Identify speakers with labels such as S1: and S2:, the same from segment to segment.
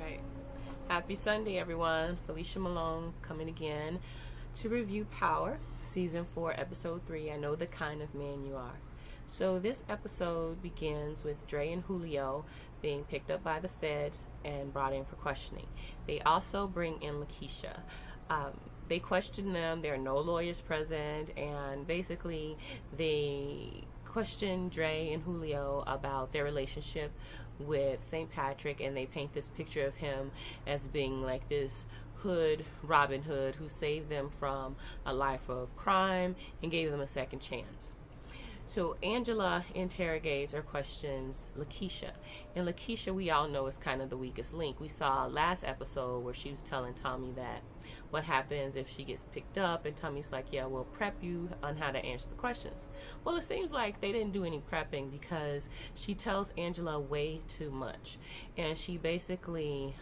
S1: right. Happy Sunday, everyone. Felicia Malone coming again to review Power, Season 4, Episode 3, I Know the Kind of Man You Are. So this episode begins with Dre and Julio being picked up by the feds and brought in for questioning. They also bring in Lakeisha. They question them. There are no lawyers present, and basically they question Dre and Julio about their relationship with St. Patrick, and they paint this picture of him as being like this hood Robin Hood who saved them from a life of crime and gave them a second chance. So Angela interrogates or questions Lakeisha. And Lakeisha, we all know, is kind of the weakest link. We saw last episode where she was telling Tommy that what happens if she gets picked up, and Tommy's like, yeah, we'll prep you on how to answer the questions. Well, it seems like they didn't do any prepping because she tells Angela way too much. And she basically,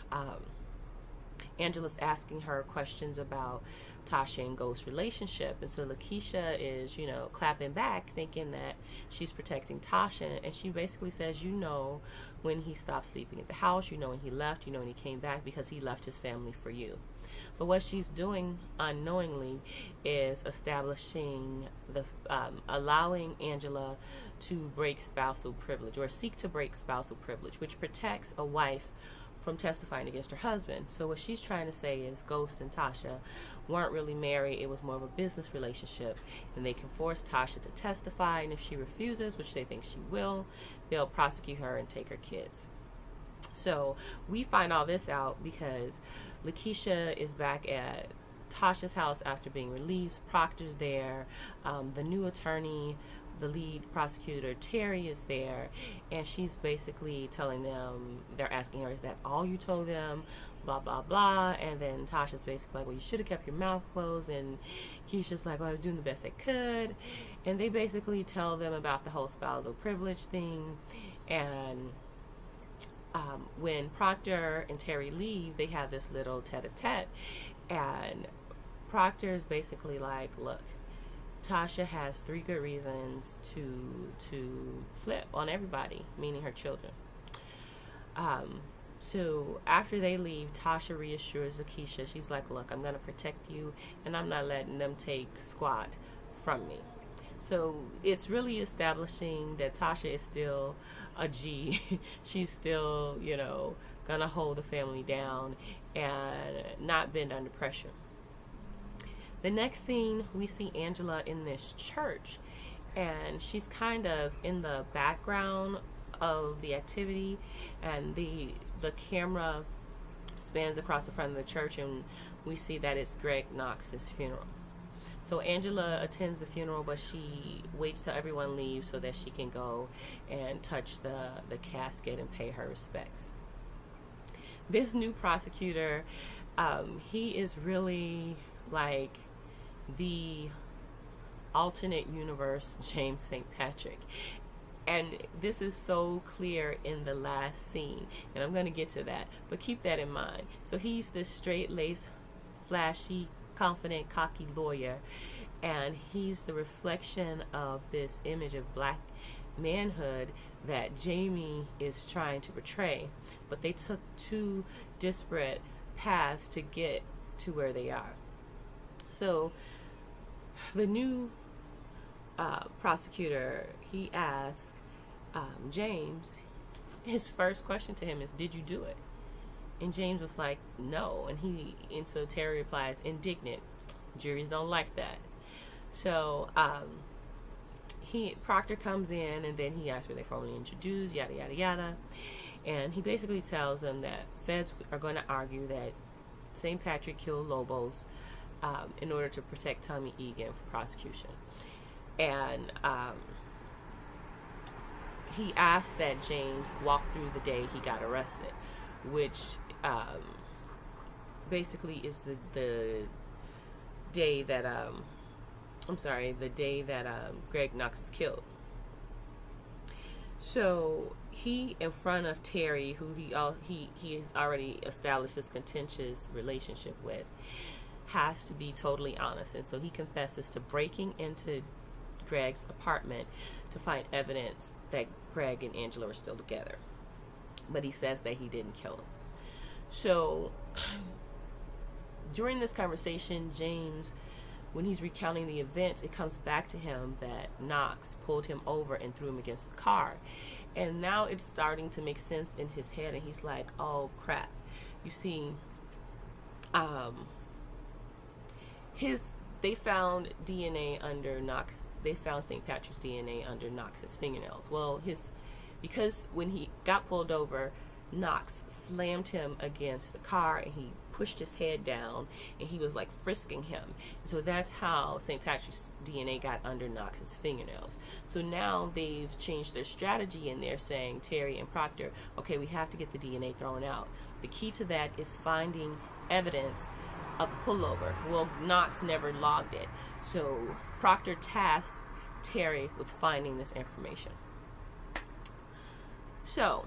S1: Angela's asking her questions about Tasha and Ghost's relationship, and so Lakeisha is, clapping back, thinking that she's protecting Tasha, and she basically says, when he stopped sleeping at the house, when he left, when he came back, because he left his family for you. But what she's doing unknowingly is establishing allowing Angela to break spousal privilege, or seek to break spousal privilege, which protects a wife from testifying against her husband. So what she's trying to say is Ghost and Tasha weren't really married. It was more of a business relationship, and they can force Tasha to testify, and if she refuses, which they think she will, they'll prosecute her and take her kids. So we find all this out because Lakeisha is back at Tasha's house after being released. Proctor's there. The new attorney, the lead prosecutor, Terry, is there, and she's basically telling them, they're asking her, is that all you told them, blah blah blah, and then Tasha's basically like, well, you should have kept your mouth closed, and Keisha's like, well, I was doing the best I could, and they basically tell them about the whole spousal privilege thing. And when Proctor and Terry leave, they have this little tete-a-tete, and Proctor's basically like, look, Tasha has 3 good reasons to flip on everybody, meaning her children. So after they leave, Tasha reassures Lakeisha. She's like, look, I'm going to protect you, and I'm not letting them take squat from me. So it's really establishing that Tasha is still a G. She's still, going to hold the family down and not bend under pressure. The next scene, we see Angela in this church, and she's kind of in the background of the activity, and the camera spans across the front of the church, and we see that it's Greg Knox's funeral. So Angela attends the funeral, but she waits till everyone leaves so that she can go and touch the casket and pay her respects. This new prosecutor, he is really like the alternate universe James St. Patrick, and this is so clear in the last scene, and I'm going to get to that, but keep that in mind. So he's this straight-laced, flashy, confident, cocky lawyer, and he's the reflection of this image of black manhood that Jamie is trying to portray, but they took 2 disparate paths to get to where they are. So the new prosecutor, he asked James, his first question to him is, did you do it? And James was like, no. And so Terry replies, indignant, juries don't like that. So Proctor comes in, and then he asks were they formally introduced, yada yada yada, and he basically tells them that feds are going to argue that St. Patrick killed Lobos in order to protect Tommy Egan for prosecution. And he asked that James walk through the day he got arrested, which basically is the day that Greg Knox was killed. So he, in front of Terry, who he has already established this contentious relationship with, has to be totally honest, and so he confesses to breaking into Greg's apartment to find evidence that Greg and Angela were still together, but he says that he didn't kill him. So during this conversation, James, when he's recounting the events, it comes back to him that Knox pulled him over and threw him against the car. And now it's starting to make sense in his head, and he's like, oh crap. You see, they found DNA under Knox. They found St. Patrick's DNA under Knox's fingernails. Well, because when he got pulled over, Knox slammed him against the car and he pushed his head down and he was like frisking him. So that's how St. Patrick's DNA got under Knox's fingernails. So now they've changed their strategy and they're saying, Terry and Proctor, okay, we have to get the DNA thrown out. The key to that is finding evidence of the pullover. Well, Knox never logged it. So Proctor tasked Terry with finding this information. So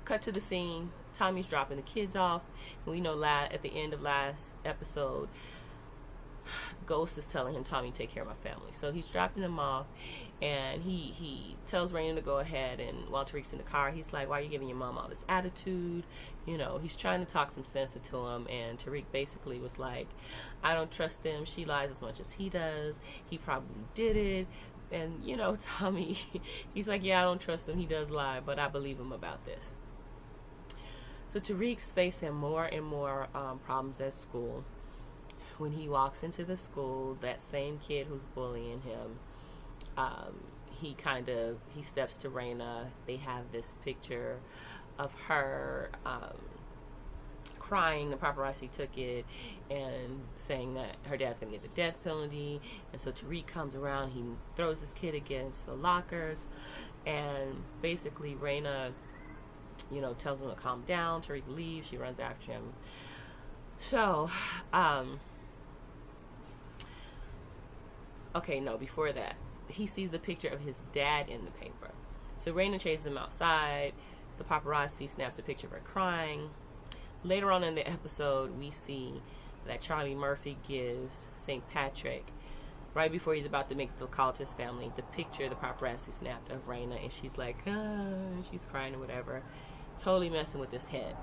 S1: cut to the scene. Tommy's dropping the kids off. And we know at the end of last episode, Ghost is telling him, Tommy, take care of my family. So he's dropping them off, and he tells Raina to go ahead. And while Tariq's in the car, he's like, why are you giving your mom all this attitude? You know, he's trying to talk some sense into him. And Tariq basically was like, I don't trust them. She lies as much as he does. He probably did it. And, you know, Tommy, he's like, yeah, I don't trust him. He does lie, but I believe him about this. So Tariq's facing more and more problems at school. When he walks into the school, that same kid who's bullying him, he steps to Raina. They have this picture of her crying. The paparazzi took it and saying that her dad's going to get the death penalty. And so Tariq comes around. He throws this kid against the lockers. And basically Raina, you know, tells him to calm down. Tariq leaves. She runs after him. So, okay, no, before that, he sees the picture of his dad in the paper. So Raina chases him outside. The paparazzi snaps a picture of her crying. Later on in the episode, we see that Charlie Murphy gives St. Patrick, right before he's about to make the call to his family, the picture the paparazzi snapped of Raina, and she's like, she's crying or whatever, totally messing with his head.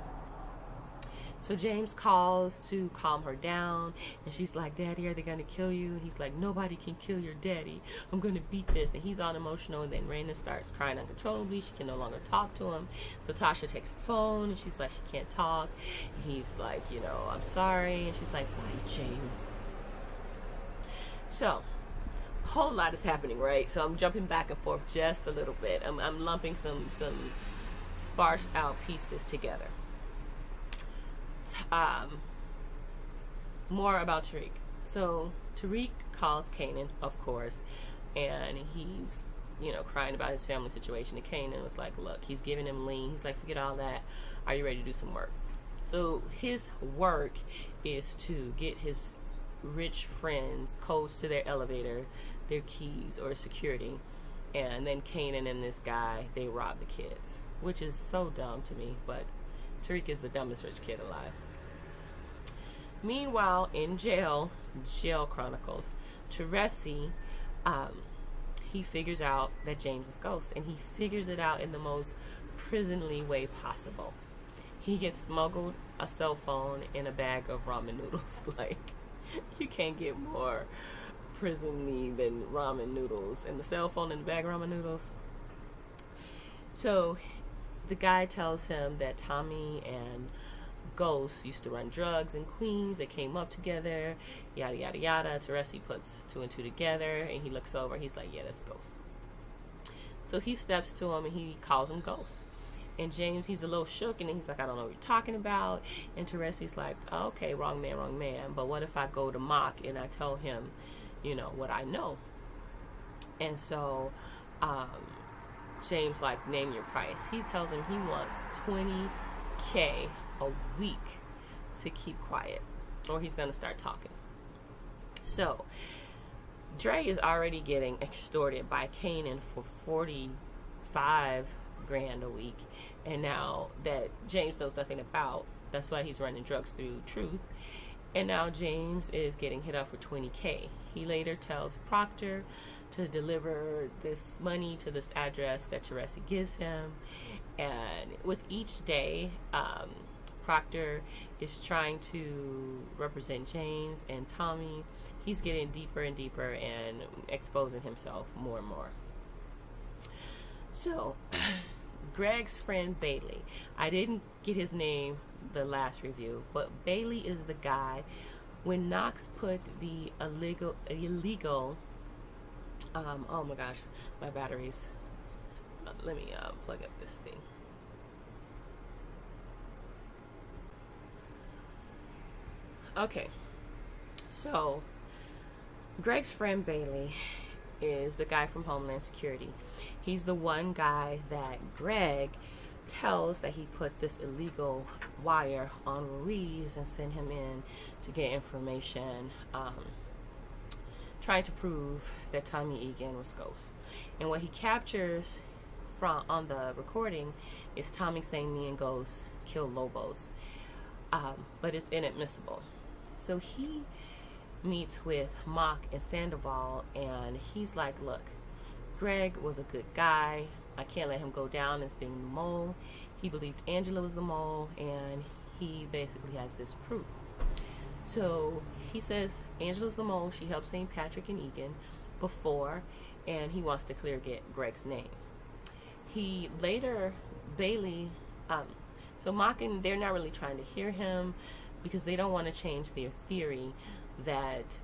S1: So James calls to calm her down, and she's like, Daddy, are they going to kill you? And he's like, nobody can kill your daddy. I'm going to beat this. And he's all emotional, and then Raina starts crying uncontrollably. She can no longer talk to him. So Tasha takes the phone, and she's like, she can't talk. And he's like, you know, I'm sorry. And she's like, why, James? So a whole lot is happening, right? So I'm jumping back and forth just a little bit. I'm lumping some sparsed out pieces together. More about Tariq. So Tariq calls Kanan, of course, and he's, you know, crying about his family situation. And Kanan was like, look, he's giving him lean. He's like, forget all that. Are you ready to do some work? So his work is to get his rich friends codes to their elevator, their keys, or security. And then Kanan and this guy, they rob the kids, which is so dumb to me, but Tariq is the dumbest rich kid alive. Meanwhile, in jail chronicles, Teresi, he figures out that James is ghost, and he figures it out in the most prisonly way possible. He gets smuggled a cell phone in a bag of ramen noodles. Like, you can't get more prisonly than ramen noodles, and the cell phone in the bag of ramen noodles. So the guy tells him that Tommy and Ghost used to run drugs in Queens. They came up together, yada, yada, yada. Teresi puts two and two together, and he looks over. He's like, yeah, that's Ghost. So he steps to him, and he calls him Ghost. And James, he's a little shook, and he's like, I don't know what you're talking about. And Teresi's like, oh, okay, wrong man. But what if I go to Mock and I tell him, you know, what I know? And so James, like, name your price. He tells him he wants $20K a week to keep quiet, or he's going to start talking. So Dre is already getting extorted by Kanan for $45,000 a week, and now that James knows nothing about, that's why he's running drugs through Truth. And now James is getting hit up for $20K. He later tells Proctor to deliver this money to this address that Teresi gives him. And with each day, Proctor is trying to represent James, and Tommy, he's getting deeper and deeper and exposing himself more and more. So, Greg's friend Bailey. I didn't get his name the last review, but Bailey is the guy. When Knox put the illegal oh my gosh, my batteries. Let me plug up this thing. Okay, so Greg's friend Bailey is the guy from Homeland Security. He's the one guy that Greg tells that he put this illegal wire on Ruiz and sent him in to get information, trying to prove that Tommy Egan was Ghost. And what he captures from on the recording is Tommy saying, "Me and Ghost killed Lobos," but it's inadmissible. So he meets with Mock and Sandoval, and he's like, "Look, Greg was a good guy. I can't let him go down as being the mole. He believed Angela was the mole, and he basically has this proof." So he says Angela's the mole. She helped St. Patrick and Egan before, and he wants to clear get Greg's name. He later, Bailey, so Mock and they're not really trying to hear him because they don't want to change their theory that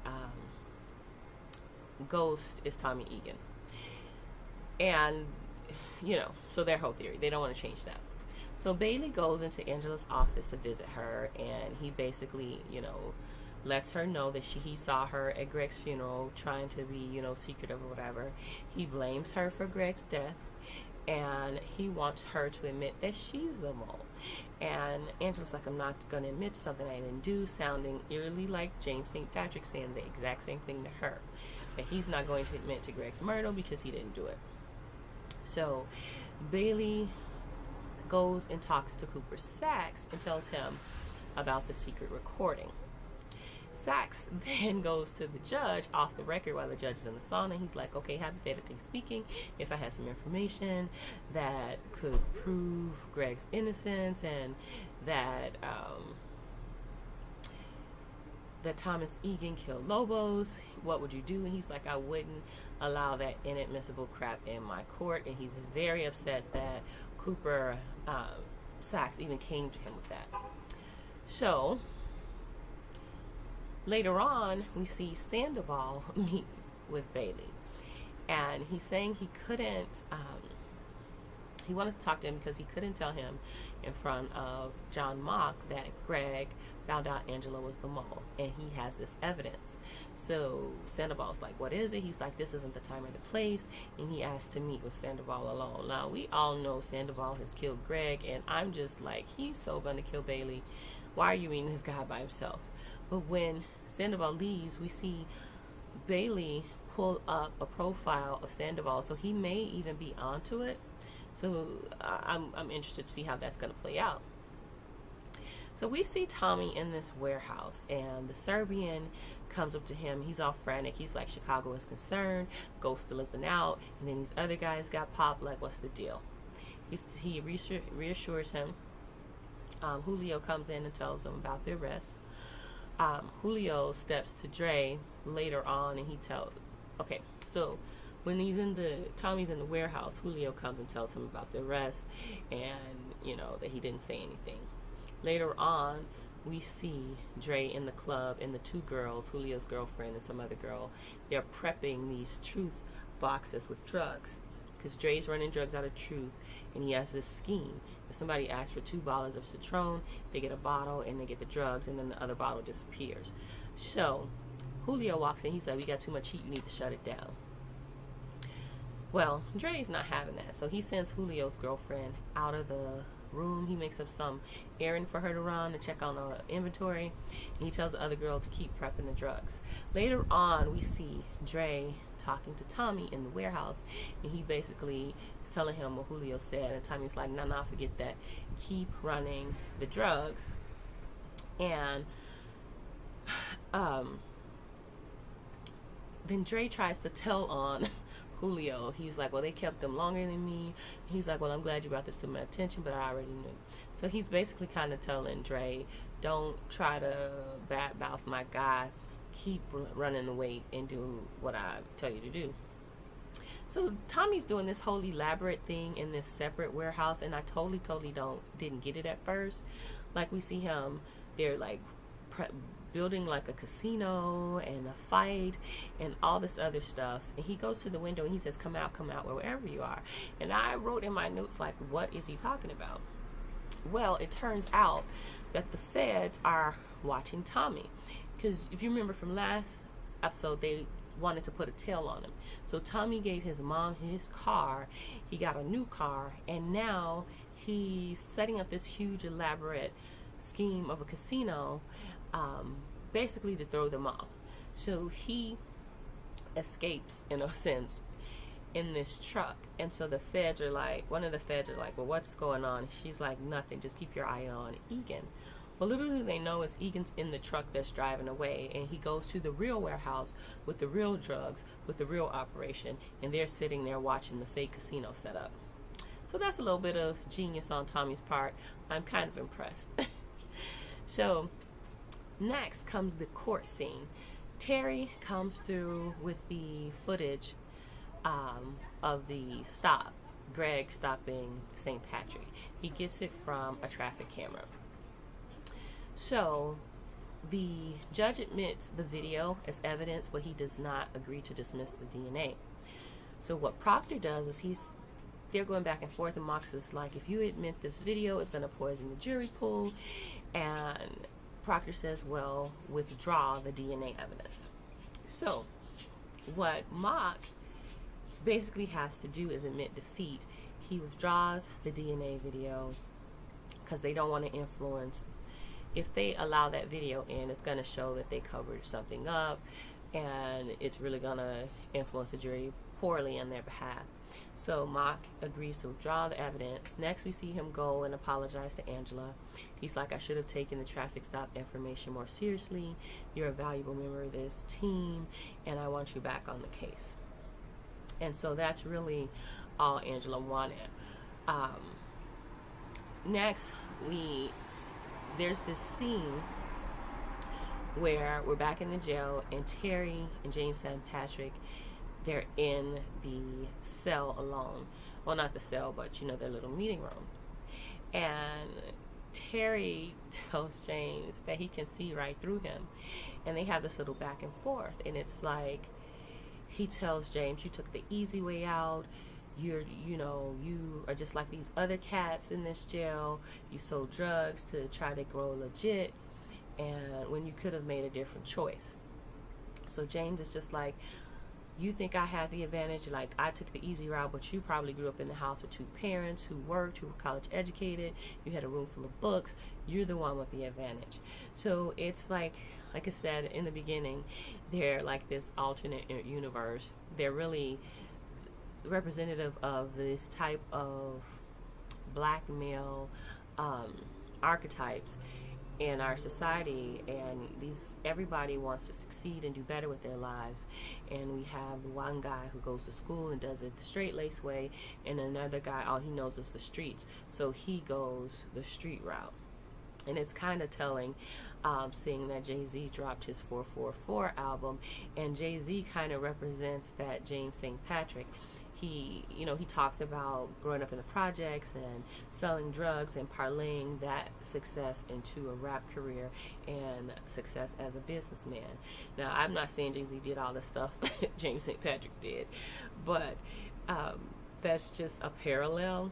S1: Ghost is Tommy Egan. And, so their whole theory, they don't want to change that. So Bailey goes into Angela's office to visit her, and he basically, lets her know that he saw her at Greg's funeral trying to be, secretive or whatever. He blames her for Greg's death, and he wants her to admit that she's the mole. And Angela's like, "I'm not going to admit to something I didn't do," sounding eerily like James St. Patrick saying the exact same thing to her. That he's not going to admit to Greg's murder because he didn't do it. So Bailey goes and talks to Cooper Saxe and tells him about the secret recording. Saxe then goes to the judge off the record while the judge is in the sauna. He's like, "Okay, hypothetically speaking, if I had some information that could prove Greg's innocence and that that Thomas Egan killed Lobos, what would you do?" And he's like, "I wouldn't allow that inadmissible crap in my court." And he's very upset that Cooper Saxe even came to him with that. So later on, we see Sandoval meet with Bailey, and he's saying he couldn't, he wanted to talk to him because he couldn't tell him in front of John Mock that Greg found out Angela was the mole, and he has this evidence. So Sandoval's like, "What is it?" He's like, "This isn't the time or the place," and he asked to meet with Sandoval alone. Now, we all know Sandoval has killed Greg, and I'm just like, he's so gonna kill Bailey. Why are you meeting this guy by himself? But when Sandoval leaves, we see Bailey pull up a profile of Sandoval, so he may even be onto it. So I'm interested to see how that's going to play out. So we see Tommy in this warehouse, and the Serbian comes up to him. He's all frantic. He's like, "Chicago is concerned. Ghost still isn't out." And then these other guys got popped. Like, what's the deal? He reassures him. Julio comes in and tells him about the arrest. Julio steps to Dre later on, and he tells, okay, so when Tommy's in the warehouse, Julio comes and tells him about the arrest, and that he didn't say anything. Later on, we see Dre in the club, and the two girls, Julio's girlfriend and some other girl, they're prepping these truth boxes with drugs, because Dre's running drugs out of Truth, and he has this scheme. If somebody asks for 2 bottles of Citron, they get a bottle and they get the drugs, and then the other bottle disappears. So Julio walks in. He's like, "We got too much heat. You need to shut it down." Well, Dre's not having that, so he sends Julio's girlfriend out of the room. He makes up some errand for her to run to check on the inventory, and he tells the other girl to keep prepping the drugs. Later on, we see Dre talking to Tommy in the warehouse, and he basically is telling him what Julio said, and Tommy's like, nah, forget that. Keep running the drugs. And then Dre tries to tell on Julio, he's like, well, they kept them longer than me. He's like, well, I'm glad you brought this to my attention, but I already knew. So he's basically kind of telling Dre, don't try to badmouth my guy. Keep running the weight and do what I tell you to do. So Tommy's doing this whole elaborate thing in this separate warehouse, and I totally didn't get it at first. Like, we see him, they're like building like a casino and a fight and all this other stuff, and he goes to the window and he says, come out, wherever you are. And I wrote in my notes, like, what is he talking about? Well, it turns out that the feds are watching Tommy, because if you remember from last episode, they wanted to put a tail on him. So Tommy gave his mom his car, he got a new car, and now he's setting up this huge elaborate scheme of a casino, basically to throw them off. So he escapes, in a sense, in this truck. And so the feds are like, one of the feds are like, well, what's going on? She's like, nothing, just keep your eye on Egan. Well, little do they know is Egan's in the truck that's driving away, and he goes to the real warehouse with the real drugs, with the real operation, and they're sitting there watching the fake casino set up. So that's a little bit of genius on Tommy's part. I'm kind of impressed. So next comes the court scene. Terry comes through with the footage of the stop, Greg stopping St. Patrick. He gets it from a traffic camera. So the judge admits the video as evidence, but he does not agree to dismiss the DNA. So what Proctor does is they're going back and forth, and Mox is like, if you admit this video, it's going to poison the jury pool. And Proctor says, well, withdraw the DNA evidence. So what Mock basically has to do is admit defeat. He withdraws the DNA video because they don't want to influence. If they allow that video in, it's going to show that they covered something up, and it's really going to influence the jury poorly on their behalf. So Mock agrees to withdraw the evidence. Next, we see him go and apologize to Angela. He's like, I should have taken the traffic stop information more seriously. You're a valuable member of this team, and I want you back on the case. And so that's really all Angela wanted. Next, there's this scene where we're back in the jail, and Terry and James St. Patrick, they're in the cell alone. Well, not the cell, but their little meeting room. And Terry tells James that he can see right through him, and they have this little back and forth. And it's like, he tells James, you took the easy way out. You are just like these other cats in this jail. You sold drugs to try to grow legit, and when you could have made a different choice. So James is just like, you think I had the advantage, like I took the easy route, but you probably grew up in the house with two parents who worked, who were college educated. You had a room full of books. You're the one with the advantage. So it's like I said in the beginning, they're like this alternate universe. They're really representative of this type of black male archetypes in our society, and everybody wants to succeed and do better with their lives. And we have one guy who goes to school and does it the straight lace way, and another guy, all he knows is the streets, so he goes the street route. And it's kind of telling, seeing that Jay-Z dropped his 444 album, and Jay-Z kind of represents that James St. Patrick. He talks about growing up in the projects and selling drugs and parlaying that success into a rap career and success as a businessman. Now, I'm not saying Jay-Z did all the stuff James St. Patrick did, but that's just a parallel.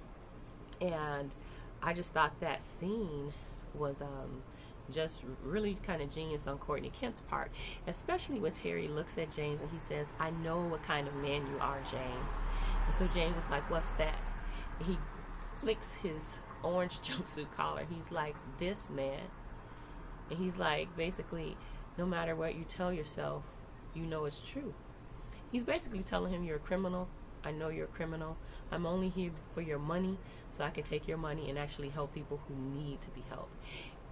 S1: And I just thought that scene was just really kind of genius on Courtney Kemp's part, especially when Terry looks at James and he says, I know what kind of man you are, James. And so James is like, what's that? And he flicks his orange jumpsuit collar. He's like, this man. And he's like, basically, no matter what you tell yourself, you know it's true. He's basically telling him, you're a criminal. I know you're a criminal. I'm only here for your money, so I can take your money and actually help people who need to be helped.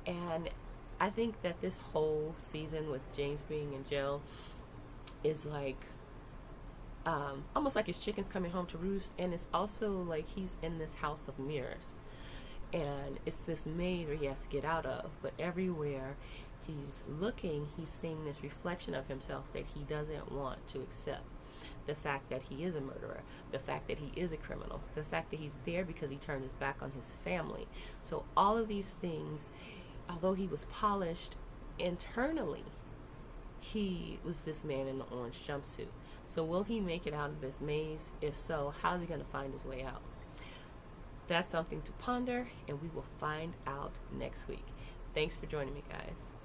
S1: And I think that this whole season with James being in jail is like almost like his chickens coming home to roost, and it's also like he's in this house of mirrors, and it's this maze where he has to get out of, but everywhere he's looking, he's seeing this reflection of himself that he doesn't want to accept. The fact that he is a murderer, the fact that he is a criminal, the fact that he's there because he turned his back on his family. So all of these things, although he was polished internally, he was this man in the orange jumpsuit. So will he make it out of this maze? If so, how's he going to find his way out? That's something to ponder, and we will find out next week. Thanks for joining me, guys.